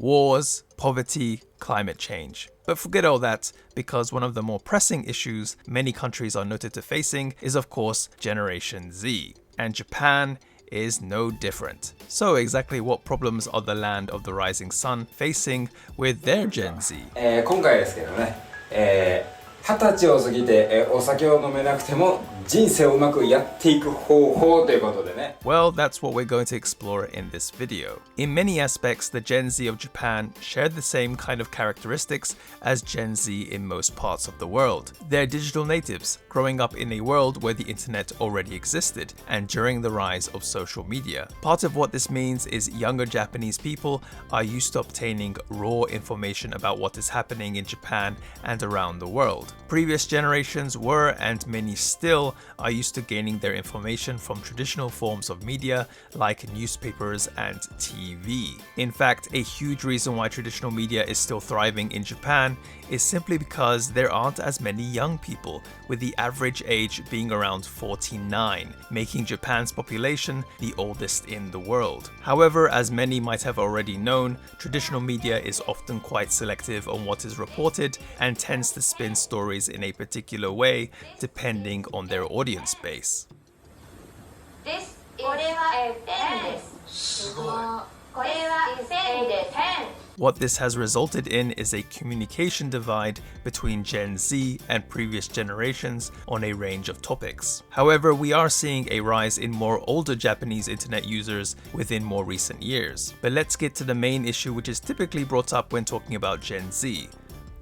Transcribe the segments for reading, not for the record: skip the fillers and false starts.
wars, poverty, climate change. But forget all that, because one of the more pressing issues many countries are noted to facing is of course Generation Z. And Japan is no different. So exactly what problems are the land of the rising sun facing with their Gen Z? 今回ですけどね、20歳を過ぎて、お酒を飲めなくても人生をうまくやっていく方法ということでね。Well, that's what we're going to explore in this video. In many aspects, the Gen Z of Japan share the same kind of characteristics as Gen Z in most parts of the world. They're digital natives, growing up in a world where the internet already existed, and during the rise of social media. Part of what this means is younger Japanese people are used to obtaining raw information about what is happening in Japan and around the world. Previous generations were, and many still, are used to gaining their information from traditional forms of media like newspapers and TV. In fact, a huge reason why traditional media is still thriving in Japan is simply because there aren't as many young people, with the average age being around 49, making Japan's population the oldest in the world. However, as many might have already known, traditional media is often quite selective on what is reported and tends to spin stories in a particular way depending on their audience base. This is a pen. What this has resulted in is a communication divide between Gen Z and previous generations on a range of topics. However, we are seeing a rise in more older Japanese internet users within more recent years. But let's get to the main issue which is typically brought up when talking about Gen Z.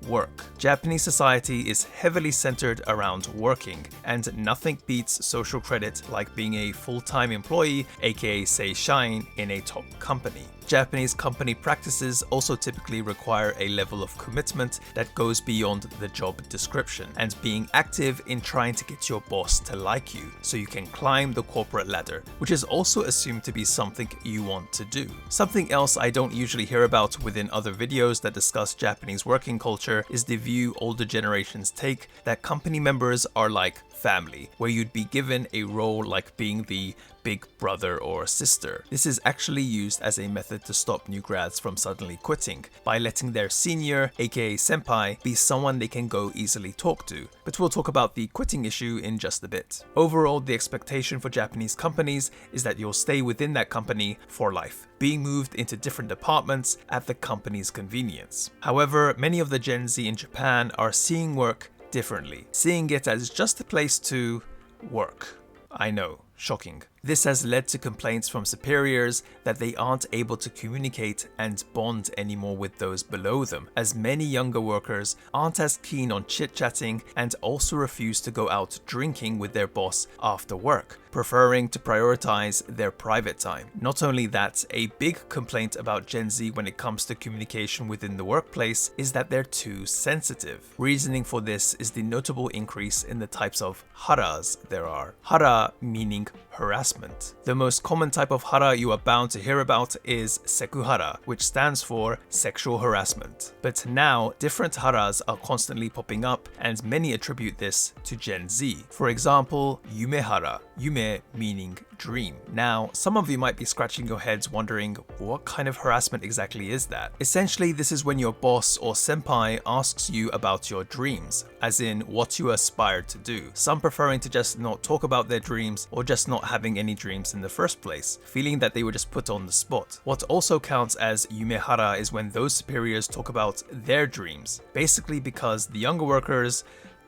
Work. Japanese society is heavily centered around working, and nothing beats social credit like being a full-time employee, aka seishain, in a top company. Japanese company practices also typically require a level of commitment that goes beyond the job description, and being active in trying to get your boss to like you so you can climb the corporate ladder, which is also assumed to be something you want to do. Something else I don't usually hear about within other videos that discuss Japanese working culture is the view older generations take that company members are like family, where you'd be given a role like being the big brother or sister. This is actually used as a method to stop new grads from suddenly quitting, by letting their senior, aka senpai, be someone they can go easily talk to. But we'll talk about the quitting issue in just a bit. Overall, the expectation for Japanese companies is that you'll stay within that company for life, being moved into different departments at the company's convenience. However, many of the Gen Z in Japan are seeing work differently, seeing it as just a place to work. I know, shocking. This has led to complaints from superiors that they aren't able to communicate and bond anymore with those below them, as many younger workers aren't as keen on chit-chatting and also refuse to go out drinking with their boss after work, preferring to prioritize their private time. Not only that, a big complaint about Gen Z when it comes to communication within the workplace is that they're too sensitive. Reasoning for this is the notable increase in the types of haras there are. Hara meaning harassment. The most common type of hara you are bound to hear about is sekuhara, which stands for sexual harassment. But now, different haras are constantly popping up, and many attribute this to Gen Z. For example, yumehara, yume meaning dream. Now, some of you might be scratching your heads wondering, what kind of harassment exactly is that? Essentially, this is when your boss or senpai asks you about your dreams, as in what you aspire to do. Some preferring to just not talk about their dreams, or just not having any dreams in the first place, feeling that they were just put on the spot. What also counts as yumehara is when those superiors talk about their dreams, basically because the younger workers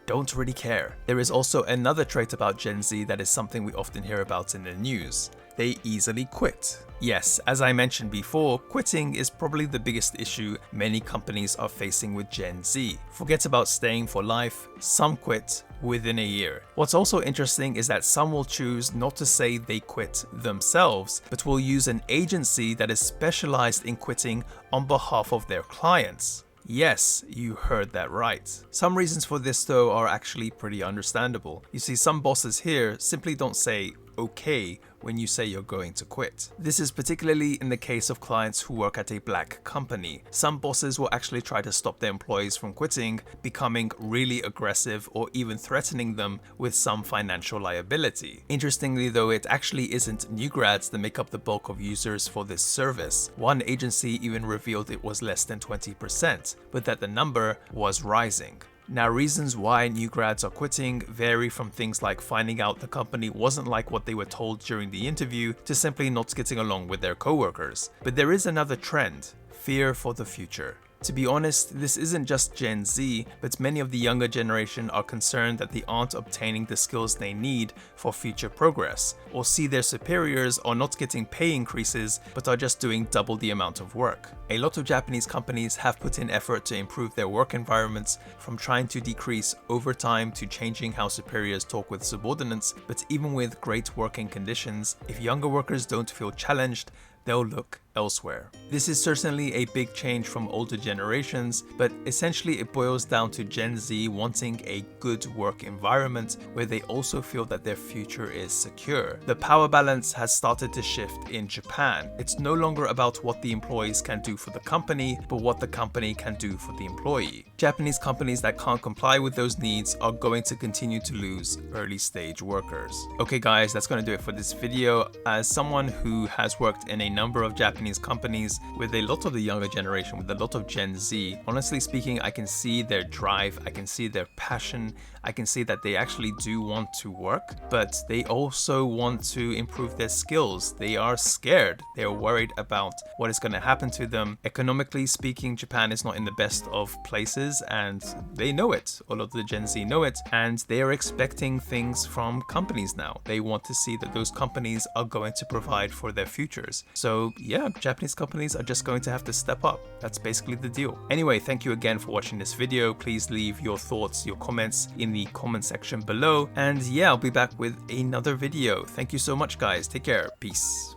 don't really care. There is also another trait about Gen Z that is something we often hear about in the news. They easily quit. Yes, as I mentioned before, quitting is probably the biggest issue many companies are facing with Gen Z. Forget about staying for life, some quit within a year. What's also interesting is that some will choose not to say they quit themselves, but will use an agency that is specialized in quitting on behalf of their clients. Yes, you heard that right. Some reasons for this though are actually pretty understandable. You see, some bosses here simply don't say okay when you say you're going to quit. This is particularly in the case of clients who work at a black company. Some bosses will actually try to stop their employees from quitting, becoming really aggressive or even threatening them with some financial liability. Interestingly though, it actually isn't new grads that make up the bulk of users for this service. One agency even revealed it was less than 20%, but that the number was rising. Now, reasons why new grads are quitting vary from things like finding out the company wasn't like what they were told during the interview to simply not getting along with their coworkers. But there is another trend: fear for the future. To be honest, this isn't just Gen Z, but many of the younger generation are concerned that they aren't obtaining the skills they need for future progress, or see their superiors are not getting pay increases but are just doing double the amount of work. A lot of Japanese companies have put in effort to improve their work environments, from trying to decrease overtime to changing how superiors talk with subordinates, but even with great working conditions, if younger workers don't feel challenged, they'll look elsewhere. This is certainly a big change from older generations, but essentially it boils down to Gen Z wanting a good work environment where they also feel that their future is secure. The power balance has started to shift in Japan. It's no longer about what the employees can do for the company, but what the company can do for the employee. Japanese companies that can't comply with those needs are going to continue to lose early stage workers. Okay guys, that's going to do it for this video. As someone who has worked in a number of Japanese companies with a lot of the younger generation, with a lot of Gen Z, honestly speaking, I can see their drive, I can see their passion, I can see that they actually do want to work, but they also want to improve their skills. They are scared. They are worried about what is going to happen to them. Economically speaking, Japan is not in the best of places, and they know it. A lot of the Gen Z know it, and they are expecting things from companies now. They want to see that those companies are going to provide for their futures. So yeah, Japanese companies are just going to have to step up. That's basically the deal. Anyway, thank you again for watching this video. Please leave your thoughts, your comments in the comment section below. And yeah, I'll be back with another video. Thank you so much, guys. Take care. Peace.